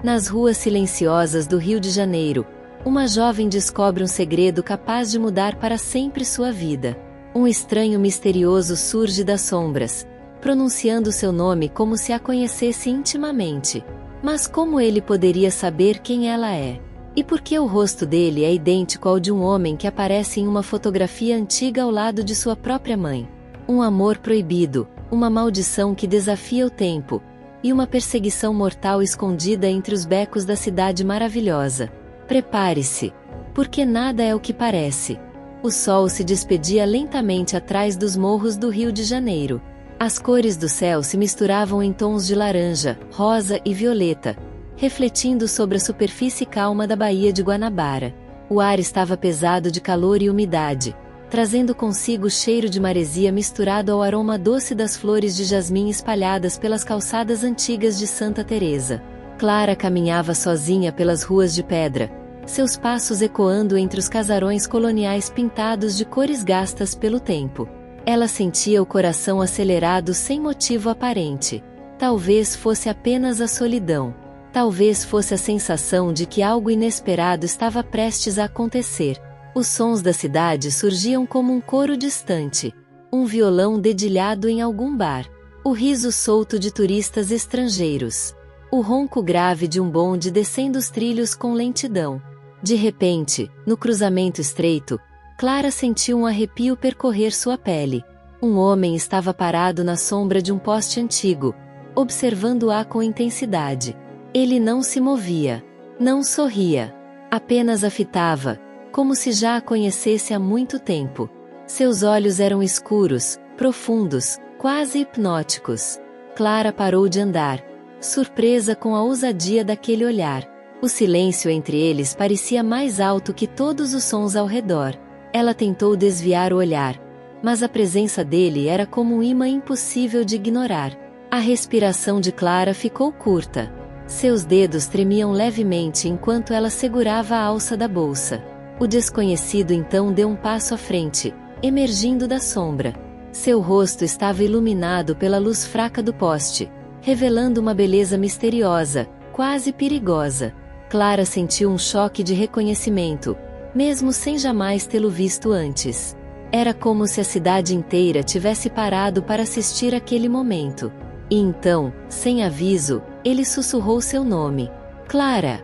Nas ruas silenciosas do Rio de Janeiro, uma jovem descobre um segredo capaz de mudar para sempre sua vida. Um estranho misterioso surge das sombras, pronunciando seu nome como se a conhecesse intimamente. Mas como ele poderia saber quem ela é? E por que o rosto dele é idêntico ao de um homem que aparece em uma fotografia antiga ao lado de sua própria mãe? Um amor proibido, uma maldição que desafia o tempo, e uma perseguição mortal escondida entre os becos da cidade maravilhosa. Prepare-se, porque nada é o que parece. O sol se despedia lentamente atrás dos morros do Rio de Janeiro. As cores do céu se misturavam em tons de laranja, rosa e violeta, refletindo sobre a superfície calma da Baía de Guanabara. O ar estava pesado de calor e umidade, trazendo consigo o cheiro de maresia misturado ao aroma doce das flores de jasmim espalhadas pelas calçadas antigas de Santa Teresa. Clara caminhava sozinha pelas ruas de pedra, seus passos ecoando entre os casarões coloniais pintados de cores gastas pelo tempo. Ela sentia o coração acelerado sem motivo aparente. Talvez fosse apenas a solidão. Talvez fosse a sensação de que algo inesperado estava prestes a acontecer. Os sons da cidade surgiam como um coro distante. Um violão dedilhado em algum bar. O riso solto de turistas estrangeiros. O ronco grave de um bonde descendo os trilhos com lentidão. De repente, no cruzamento estreito, Clara sentiu um arrepio percorrer sua pele. Um homem estava parado na sombra de um poste antigo, observando-a com intensidade. Ele não se movia. Não sorria. Apenas a fitava, como se já a conhecesse há muito tempo. Seus olhos eram escuros, profundos, quase hipnóticos. Clara parou de andar, surpresa com a ousadia daquele olhar. O silêncio entre eles parecia mais alto que todos os sons ao redor. Ela tentou desviar o olhar, mas a presença dele era como um imã impossível de ignorar. A respiração de Clara ficou curta. Seus dedos tremiam levemente enquanto ela segurava a alça da bolsa. O desconhecido então deu um passo à frente, emergindo da sombra. Seu rosto estava iluminado pela luz fraca do poste, revelando uma beleza misteriosa, quase perigosa. Clara sentiu um choque de reconhecimento, mesmo sem jamais tê-lo visto antes. Era como se a cidade inteira tivesse parado para assistir àquele momento. E então, sem aviso, ele sussurrou seu nome. Clara!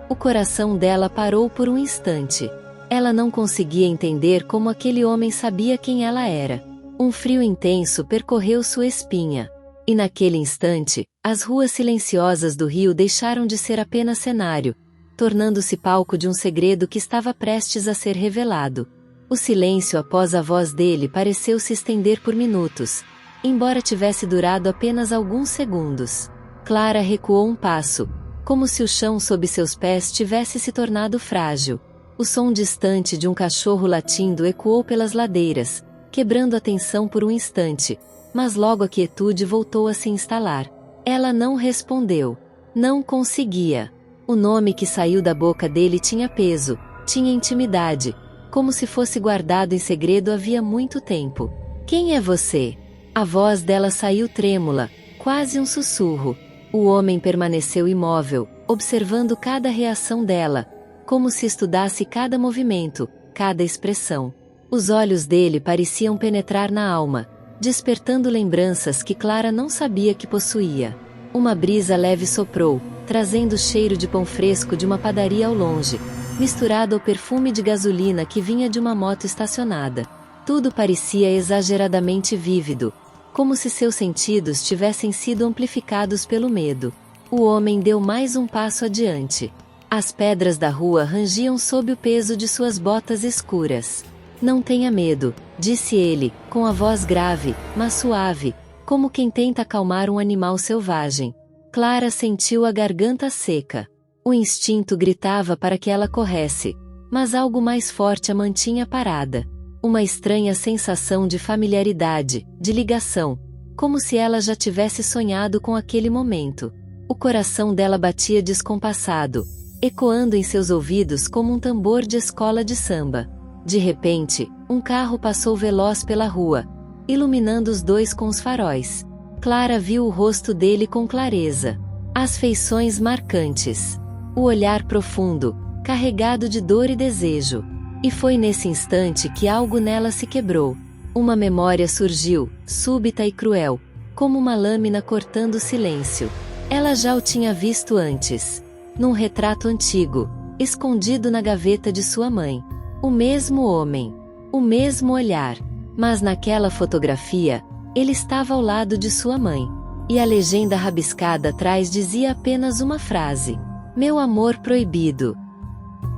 O coração dela parou por um instante. Ela não conseguia entender como aquele homem sabia quem ela era. Um frio intenso percorreu sua espinha. E naquele instante, as ruas silenciosas do Rio deixaram de ser apenas cenário, tornando-se palco de um segredo que estava prestes a ser revelado. O silêncio após a voz dele pareceu se estender por minutos, embora tivesse durado apenas alguns segundos. Clara recuou um passo, como se o chão sob seus pés tivesse se tornado frágil. O som distante de um cachorro latindo ecoou pelas ladeiras, quebrando a tensão por um instante, mas logo a quietude voltou a se instalar. Ela não respondeu. Não conseguia. O nome que saiu da boca dele tinha peso, tinha intimidade, como se fosse guardado em segredo havia muito tempo. Quem é você? A voz dela saiu trêmula, quase um sussurro. O homem permaneceu imóvel, observando cada reação dela, como se estudasse cada movimento, cada expressão. Os olhos dele pareciam penetrar na alma, despertando lembranças que Clara não sabia que possuía. Uma brisa leve soprou, trazendo o cheiro de pão fresco de uma padaria ao longe, misturado ao perfume de gasolina que vinha de uma moto estacionada. Tudo parecia exageradamente vívido, como se seus sentidos tivessem sido amplificados pelo medo. O homem deu mais um passo adiante. As pedras da rua rangiam sob o peso de suas botas escuras. Não tenha medo, disse ele, com a voz grave, mas suave, como quem tenta acalmar um animal selvagem. Clara sentiu a garganta seca. O instinto gritava para que ela corresse, mas algo mais forte a mantinha parada. Uma estranha sensação de familiaridade, de ligação, como se ela já tivesse sonhado com aquele momento. O coração dela batia descompassado, ecoando em seus ouvidos como um tambor de escola de samba. De repente, um carro passou veloz pela rua, iluminando os dois com os faróis. Clara viu o rosto dele com clareza. As feições marcantes. O olhar profundo, carregado de dor e desejo. E foi nesse instante que algo nela se quebrou. Uma memória surgiu, súbita e cruel, como uma lâmina cortando o silêncio. Ela já o tinha visto antes. Num retrato antigo, escondido na gaveta de sua mãe. O mesmo homem. O mesmo olhar. Mas naquela fotografia, ele estava ao lado de sua mãe. E a legenda rabiscada atrás dizia apenas uma frase: "Meu amor proibido".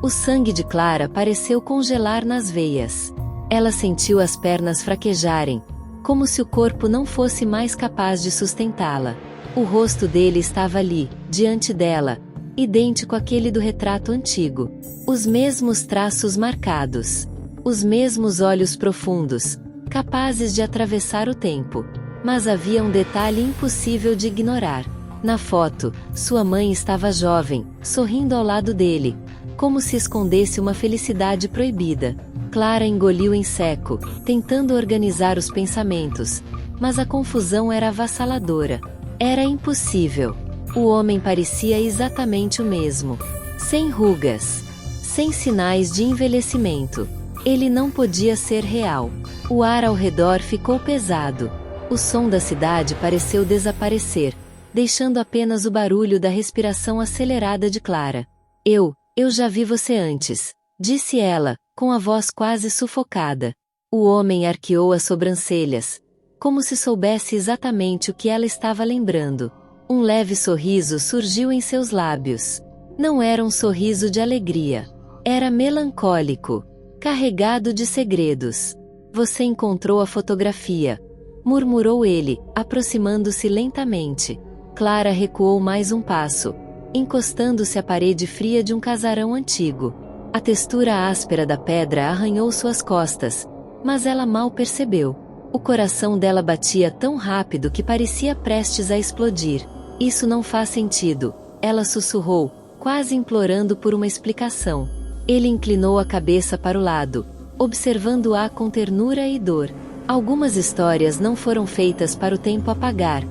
O sangue de Clara pareceu congelar nas veias. Ela sentiu as pernas fraquejarem, como se o corpo não fosse mais capaz de sustentá-la. O rosto dele estava ali, diante dela, idêntico àquele do retrato antigo. Os mesmos traços marcados. Os mesmos olhos profundos, capazes de atravessar o tempo. Mas havia um detalhe impossível de ignorar. Na foto, sua mãe estava jovem, sorrindo ao lado dele, como se escondesse uma felicidade proibida. Clara engoliu em seco, tentando organizar os pensamentos, mas a confusão era avassaladora. Era impossível. O homem parecia exatamente o mesmo. Sem rugas. Sem sinais de envelhecimento. Ele não podia ser real. O ar ao redor ficou pesado. O som da cidade pareceu desaparecer, deixando apenas o barulho da respiração acelerada de Clara. Eu já vi você antes", disse ela, com a voz quase sufocada. O homem arqueou as sobrancelhas, como se soubesse exatamente o que ela estava lembrando. Um leve sorriso surgiu em seus lábios. Não era um sorriso de alegria. Era melancólico, carregado de segredos. "Você encontrou a fotografia", murmurou ele, aproximando-se lentamente. Clara recuou mais um passo, encostando-se à parede fria de um casarão antigo. A textura áspera da pedra arranhou suas costas, mas ela mal percebeu. O coração dela batia tão rápido que parecia prestes a explodir. "Isso não faz sentido", ela sussurrou, quase implorando por uma explicação. Ele inclinou a cabeça para o lado, observando-a com ternura e dor. "Algumas histórias não foram feitas para o tempo apagar,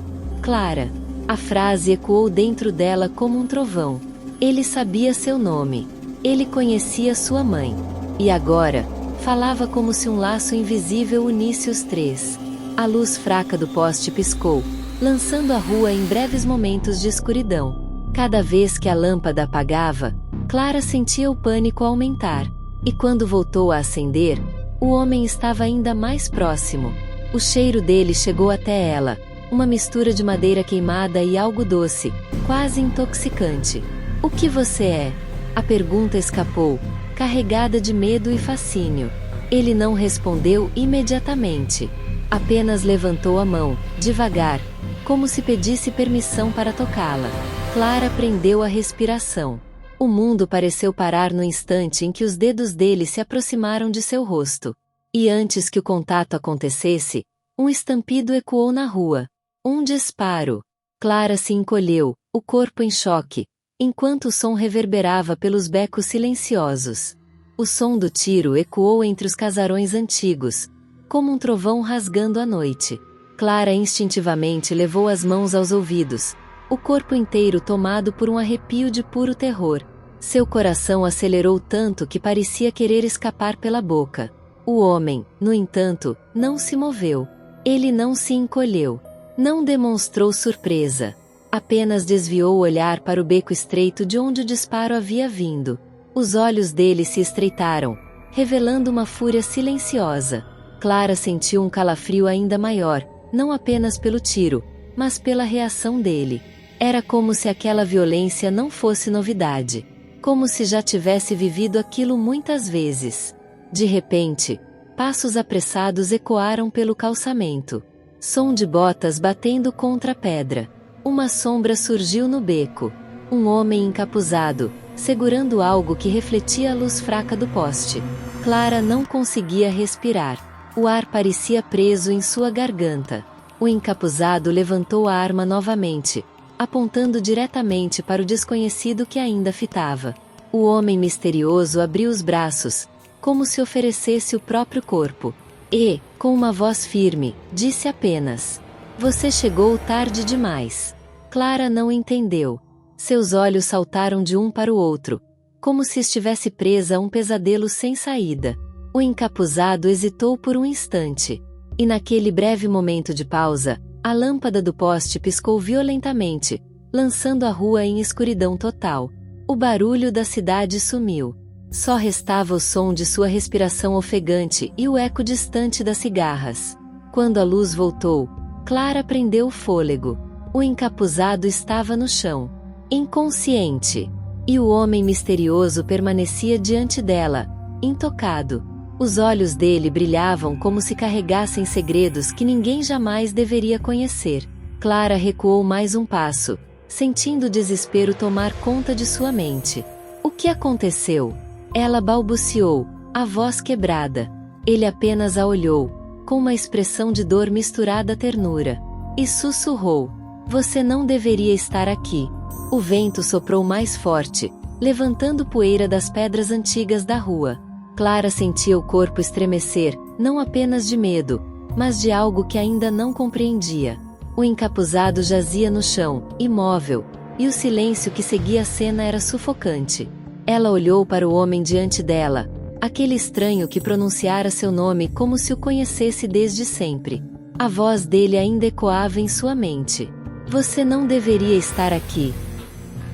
Clara." A frase ecoou dentro dela como um trovão. Ele sabia seu nome. Ele conhecia sua mãe. E agora, falava como se um laço invisível unisse os três. A luz fraca do poste piscou, lançando a rua em breves momentos de escuridão. Cada vez que a lâmpada apagava, Clara sentia o pânico aumentar. E quando voltou a acender, o homem estava ainda mais próximo. O cheiro dele chegou até ela. Uma mistura de madeira queimada e algo doce, quase intoxicante. "O que você é?" A pergunta escapou, carregada de medo e fascínio. Ele não respondeu imediatamente. Apenas levantou a mão, devagar, como se pedisse permissão para tocá-la. Clara prendeu a respiração. O mundo pareceu parar no instante em que os dedos dele se aproximaram de seu rosto. E antes que o contato acontecesse, um estampido ecoou na rua. Um disparo. Clara se encolheu, o corpo em choque, enquanto o som reverberava pelos becos silenciosos. O som do tiro ecoou entre os casarões antigos, como um trovão rasgando a noite. Clara instintivamente levou as mãos aos ouvidos, o corpo inteiro tomado por um arrepio de puro terror. Seu coração acelerou tanto que parecia querer escapar pela boca. O homem, no entanto, não se moveu. Ele não se encolheu. Não demonstrou surpresa. Apenas desviou o olhar para o beco estreito de onde o disparo havia vindo. Os olhos dele se estreitaram, revelando uma fúria silenciosa. Clara sentiu um calafrio ainda maior, não apenas pelo tiro, mas pela reação dele. Era como se aquela violência não fosse novidade. Como se já tivesse vivido aquilo muitas vezes. De repente, passos apressados ecoaram pelo calçamento. Som de botas batendo contra a pedra. Uma sombra surgiu no beco. Um homem encapuzado, segurando algo que refletia a luz fraca do poste. Clara não conseguia respirar. O ar parecia preso em sua garganta. O encapuzado levantou a arma novamente, apontando diretamente para o desconhecido que ainda fitava. O homem misterioso abriu os braços, como se oferecesse o próprio corpo. E, com uma voz firme, disse apenas: "Você chegou tarde demais." Clara não entendeu. Seus olhos saltaram de um para o outro, como se estivesse presa a um pesadelo sem saída. O encapuzado hesitou por um instante. E naquele breve momento de pausa, a lâmpada do poste piscou violentamente, lançando a rua em escuridão total. O barulho da cidade sumiu. Só restava o som de sua respiração ofegante e o eco distante das cigarras. Quando a luz voltou, Clara prendeu o fôlego. O encapuzado estava no chão, inconsciente. E o homem misterioso permanecia diante dela, intocado. Os olhos dele brilhavam como se carregassem segredos que ninguém jamais deveria conhecer. Clara recuou mais um passo, sentindo o desespero tomar conta de sua mente. O que aconteceu? Ela balbuciou, a voz quebrada. Ele apenas a olhou, com uma expressão de dor misturada à ternura, e sussurrou: "Você não deveria estar aqui." O vento soprou mais forte, levantando poeira das pedras antigas da rua. Clara sentia o corpo estremecer, não apenas de medo, mas de algo que ainda não compreendia. O encapuzado jazia no chão, imóvel, e o silêncio que seguia a cena era sufocante. Ela olhou para o homem diante dela, aquele estranho que pronunciara seu nome como se o conhecesse desde sempre. A voz dele ainda ecoava em sua mente. "Você não deveria estar aqui."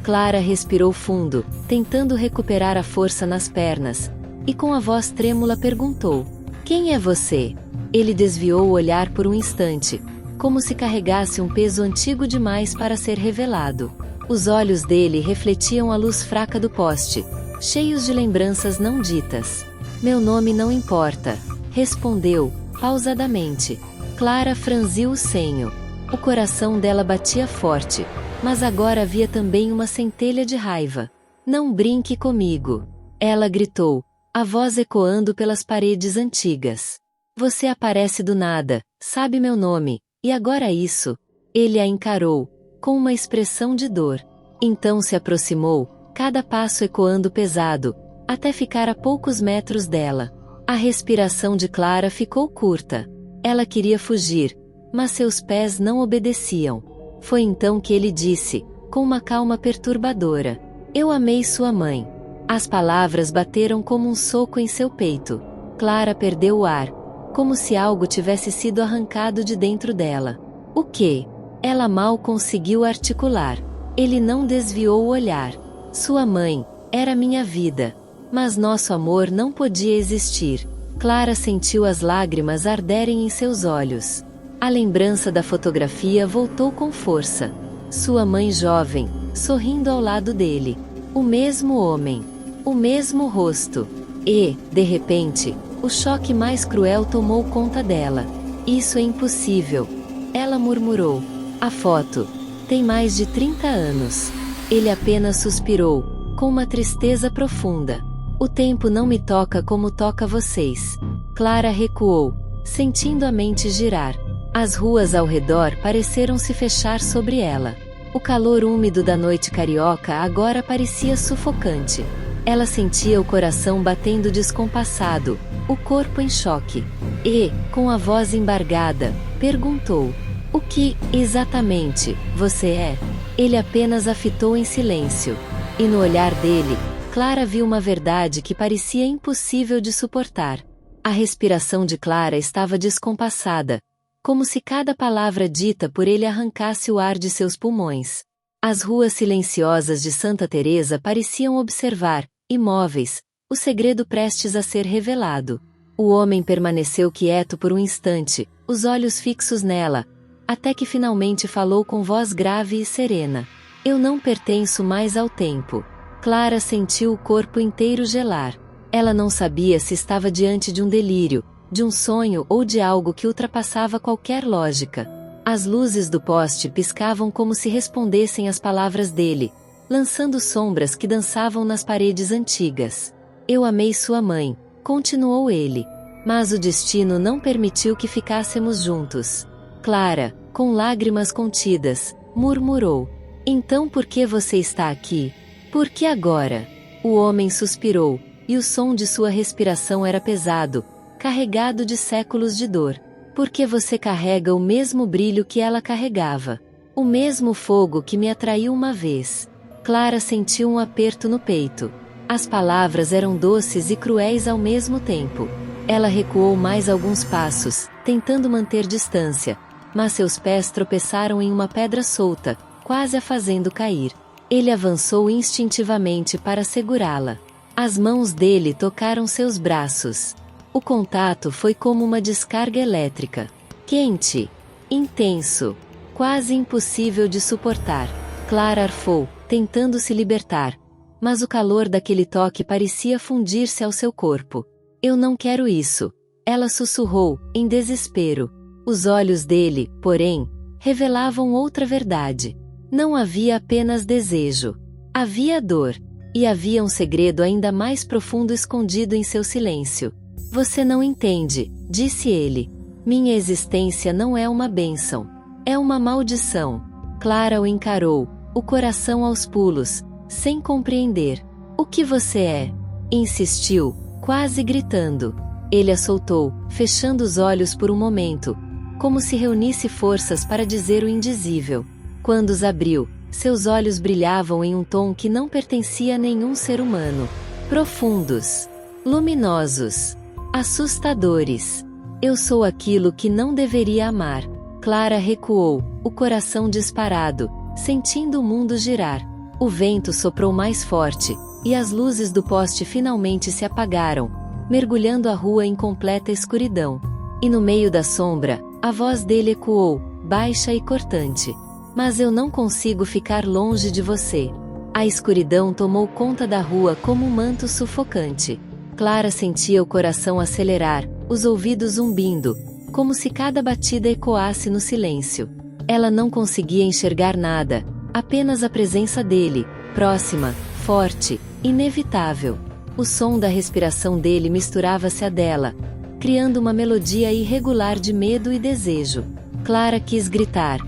Clara respirou fundo, tentando recuperar a força nas pernas, e com a voz trêmula perguntou: "Quem é você?" Ele desviou o olhar por um instante, como se carregasse um peso antigo demais para ser revelado. Os olhos dele refletiam a luz fraca do poste, cheios de lembranças não ditas. "Meu nome não importa", respondeu, pausadamente. Clara franziu o senho. O coração dela batia forte, mas agora havia também uma centelha de raiva. "Não brinque comigo!" Ela gritou, a voz ecoando pelas paredes antigas. "Você aparece do nada, sabe meu nome, e agora isso?" Ele a encarou, com uma expressão de dor. Então se aproximou, cada passo ecoando pesado, até ficar a poucos metros dela. A respiração de Clara ficou curta. Ela queria fugir, mas seus pés não obedeciam. Foi então que ele disse, com uma calma perturbadora: "Eu amei sua mãe." As palavras bateram como um soco em seu peito. Clara perdeu o ar, como se algo tivesse sido arrancado de dentro dela. "O quê?" Ela mal conseguiu articular. Ele não desviou o olhar. "Sua mãe era minha vida. Mas nosso amor não podia existir." Clara sentiu as lágrimas arderem em seus olhos. A lembrança da fotografia voltou com força. Sua mãe jovem, sorrindo ao lado dele. O mesmo homem. O mesmo rosto. E, de repente, o choque mais cruel tomou conta dela. "Isso é impossível." Ela murmurou. "A foto tem mais de 30 anos." Ele apenas suspirou, com uma tristeza profunda. "O tempo não me toca como toca vocês." Clara recuou, sentindo a mente girar. As ruas ao redor pareceram se fechar sobre ela. O calor úmido da noite carioca agora parecia sufocante. Ela sentia o coração batendo descompassado, o corpo em choque. E, com a voz embargada, perguntou: "O que, exatamente, você é?" Ele apenas a fitou em silêncio. E no olhar dele, Clara viu uma verdade que parecia impossível de suportar. A respiração de Clara estava descompassada, como se cada palavra dita por ele arrancasse o ar de seus pulmões. As ruas silenciosas de Santa Teresa pareciam observar, imóveis, o segredo prestes a ser revelado. O homem permaneceu quieto por um instante, os olhos fixos nela, até que finalmente falou com voz grave e serena: "Eu não pertenço mais ao tempo." Clara sentiu o corpo inteiro gelar. Ela não sabia se estava diante de um delírio, de um sonho ou de algo que ultrapassava qualquer lógica. As luzes do poste piscavam como se respondessem às palavras dele, lançando sombras que dançavam nas paredes antigas. "Eu amei sua mãe", continuou ele. "Mas o destino não permitiu que ficássemos juntos." Clara, com lágrimas contidas, murmurou: "Então por que você está aqui? Por que agora?" O homem suspirou, e o som de sua respiração era pesado, carregado de séculos de dor. "Porque você carrega o mesmo brilho que ela carregava." O mesmo fogo que me atraiu uma vez. Clara sentiu um aperto no peito. As palavras eram doces e cruéis ao mesmo tempo. Ela recuou mais alguns passos, tentando manter distância, mas seus pés tropeçaram em uma pedra solta, quase a fazendo cair. Ele avançou instintivamente para segurá-la. As mãos dele tocaram seus braços. O contato foi como uma descarga elétrica. Quente, intenso, quase impossível de suportar. Clara arfou, tentando se libertar, mas o calor daquele toque parecia fundir-se ao seu corpo. Eu não quero isso, ela sussurrou, em desespero. Os olhos dele, porém, revelavam outra verdade. Não havia apenas desejo. Havia dor. E havia um segredo ainda mais profundo escondido em seu silêncio. Você não entende, disse ele. Minha existência não é uma bênção. É uma maldição. Clara o encarou, o coração aos pulos, sem compreender. O que você é? Insistiu, quase gritando. Ele a soltou, fechando os olhos por um momento, como se reunisse forças para dizer o indizível. Quando os abriu, seus olhos brilhavam em um tom que não pertencia a nenhum ser humano. Profundos, luminosos, assustadores. Eu sou aquilo que não deveria amar. Clara recuou, o coração disparado, sentindo o mundo girar. O vento soprou mais forte, e as luzes do poste finalmente se apagaram, mergulhando a rua em completa escuridão. E no meio da sombra, a voz dele ecoou, baixa e cortante. Mas eu não consigo ficar longe de você. A escuridão tomou conta da rua como um manto sufocante. Clara sentia o coração acelerar, os ouvidos zumbindo, como se cada batida ecoasse no silêncio. Ela não conseguia enxergar nada, apenas a presença dele, próxima, forte, inevitável. O som da respiração dele misturava-se à dela, criando uma melodia irregular de medo e desejo. Clara quis gritar,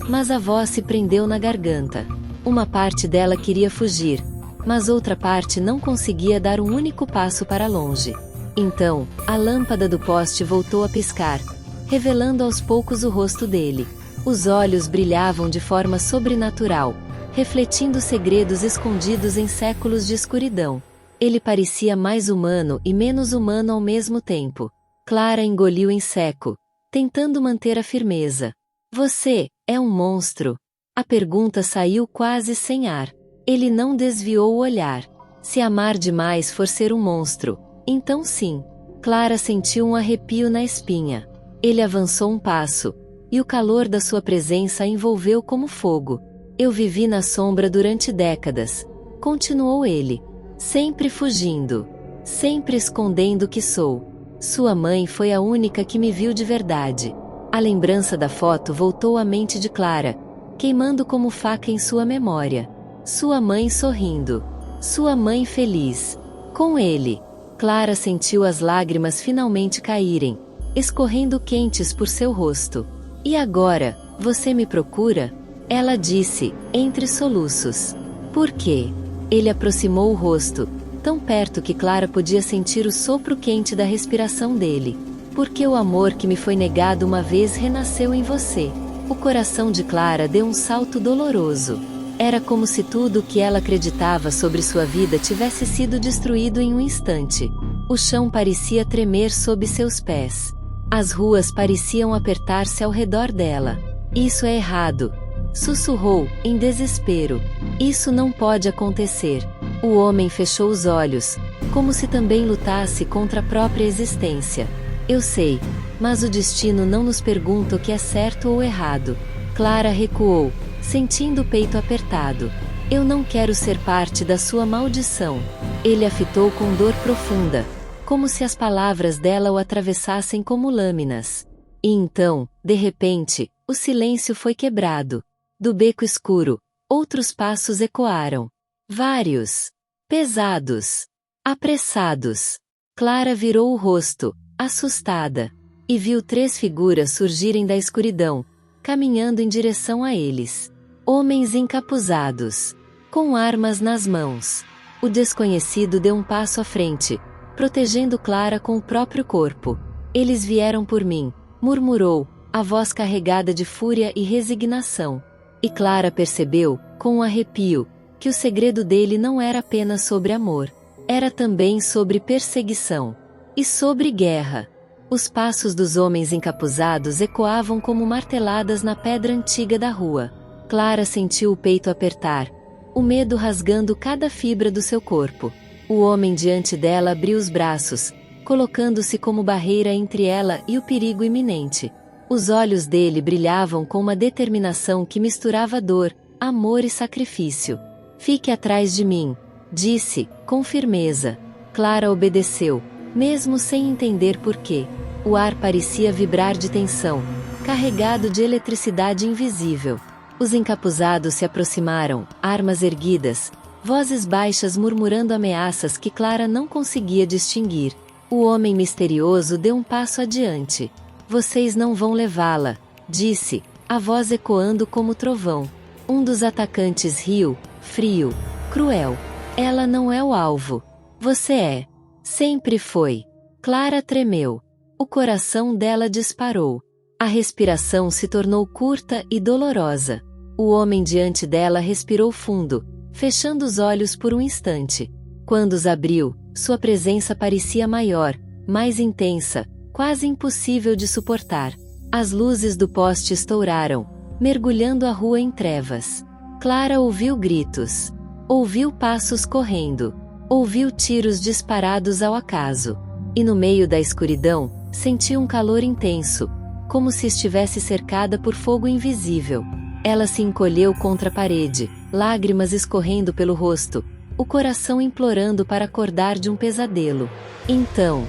mas a voz se prendeu na garganta. Uma parte dela queria fugir, mas outra parte não conseguia dar um único passo para longe. Então, a lâmpada do poste voltou a piscar, revelando aos poucos o rosto dele. Os olhos brilhavam de forma sobrenatural, refletindo segredos escondidos em séculos de escuridão. Ele parecia mais humano e menos humano ao mesmo tempo. Clara engoliu em seco, tentando manter a firmeza. Você é um monstro. A pergunta saiu quase sem ar. Ele não desviou o olhar. Se amar demais for ser um monstro, então sim. Clara sentiu um arrepio na espinha. Ele avançou um passo, e o calor da sua presença a envolveu como fogo. Eu vivi na sombra durante décadas, continuou ele. Sempre fugindo. Sempre escondendo o que sou. Sua mãe foi a única que me viu de verdade. A lembrança da foto voltou à mente de Clara, queimando como faca em sua memória. Sua mãe sorrindo. Sua mãe feliz. Com ele. Clara sentiu as lágrimas finalmente caírem, escorrendo quentes por seu rosto. E agora, você me procura? Ela disse, entre soluços. Por quê? Ele aproximou o rosto, tão perto que Clara podia sentir o sopro quente da respiração dele. Porque o amor que me foi negado uma vez renasceu em você. O coração de Clara deu um salto doloroso. Era como se tudo o que ela acreditava sobre sua vida tivesse sido destruído em um instante. O chão parecia tremer sob seus pés. As ruas pareciam apertar-se ao redor dela. Isso é errado. Sussurrou, em desespero. Isso não pode acontecer. O homem fechou os olhos, como se também lutasse contra a própria existência. Eu sei, mas o destino não nos pergunta o que é certo ou errado. Clara recuou, sentindo o peito apertado. Eu não quero ser parte da sua maldição. Ele a fitou com dor profunda, como se as palavras dela o atravessassem como lâminas. E então, de repente, o silêncio foi quebrado. Do beco escuro, outros passos ecoaram. Vários. Pesados. Apressados. Clara virou o rosto, assustada, e viu 3 figuras surgirem da escuridão, caminhando em direção a eles. Homens encapuzados, com armas nas mãos. O desconhecido deu um passo à frente, protegendo Clara com o próprio corpo. Eles vieram por mim, murmurou, a voz carregada de fúria e resignação. E Clara percebeu, com um arrepio, que o segredo dele não era apenas sobre amor. Era também sobre perseguição. E sobre guerra. Os passos dos homens encapuzados ecoavam como marteladas na pedra antiga da rua. Clara sentiu o peito apertar, o medo rasgando cada fibra do seu corpo. O homem diante dela abriu os braços, colocando-se como barreira entre ela e o perigo iminente. Os olhos dele brilhavam com uma determinação que misturava dor, amor e sacrifício. "Fique atrás de mim", disse, com firmeza. Clara obedeceu, mesmo sem entender por quê. O ar parecia vibrar de tensão, carregado de eletricidade invisível. Os encapuzados se aproximaram, armas erguidas, vozes baixas murmurando ameaças que Clara não conseguia distinguir. O homem misterioso deu um passo adiante. "Vocês não vão levá-la", disse, a voz ecoando como trovão. Um dos atacantes riu, frio, cruel. "Ela não é o alvo. Você é. Sempre foi." Clara tremeu. O coração dela disparou. A respiração se tornou curta e dolorosa. O homem diante dela respirou fundo, fechando os olhos por um instante. Quando os abriu, sua presença parecia maior, mais intensa, quase impossível de suportar. As luzes do poste estouraram, mergulhando a rua em trevas. Clara ouviu gritos. Ouviu passos correndo. Ouviu tiros disparados ao acaso. E no meio da escuridão, sentiu um calor intenso, como se estivesse cercada por fogo invisível. Ela se encolheu contra a parede, lágrimas escorrendo pelo rosto, o coração implorando para acordar de um pesadelo. Então,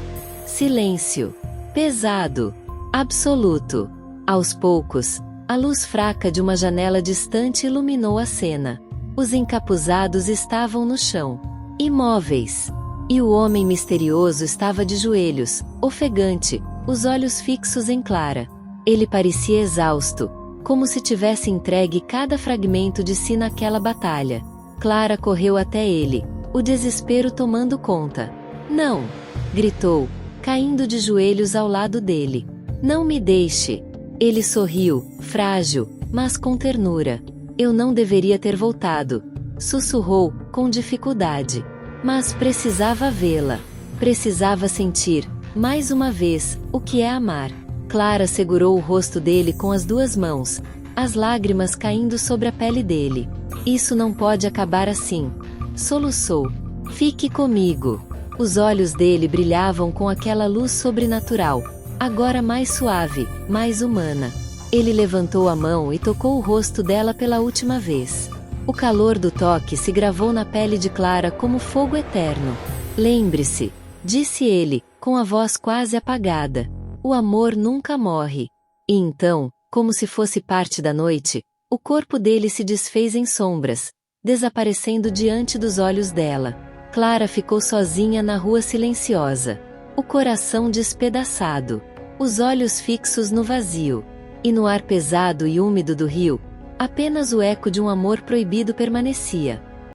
silêncio. Pesado. Absoluto. Aos poucos, a luz fraca de uma janela distante iluminou a cena. Os encapuzados estavam no chão, imóveis. E o homem misterioso estava de joelhos, ofegante, os olhos fixos em Clara. Ele parecia exausto, como se tivesse entregue cada fragmento de si naquela batalha. Clara correu até ele, o desespero tomando conta. "Não!" gritou, caindo de joelhos ao lado dele. "Não me deixe!" Ele sorriu, frágil, mas com ternura. "Eu não deveria ter voltado", sussurrou, com dificuldade. Mas precisava vê-la. Precisava sentir, mais uma vez, o que é amar. Clara segurou o rosto dele com as duas mãos, as lágrimas caindo sobre a pele dele. "Isso não pode acabar assim", soluçou. "Fique comigo." Os olhos dele brilhavam com aquela luz sobrenatural, agora mais suave, mais humana. Ele levantou a mão e tocou o rosto dela pela última vez. O calor do toque se gravou na pele de Clara como fogo eterno. "Lembre-se", disse ele, com a voz quase apagada. "O amor nunca morre." E então, como se fosse parte da noite, o corpo dele se desfez em sombras, desaparecendo diante dos olhos dela. Clara ficou sozinha na rua silenciosa. O coração despedaçado. Os olhos fixos no vazio. E no ar pesado e úmido do rio, apenas o eco de um amor proibido permanecia.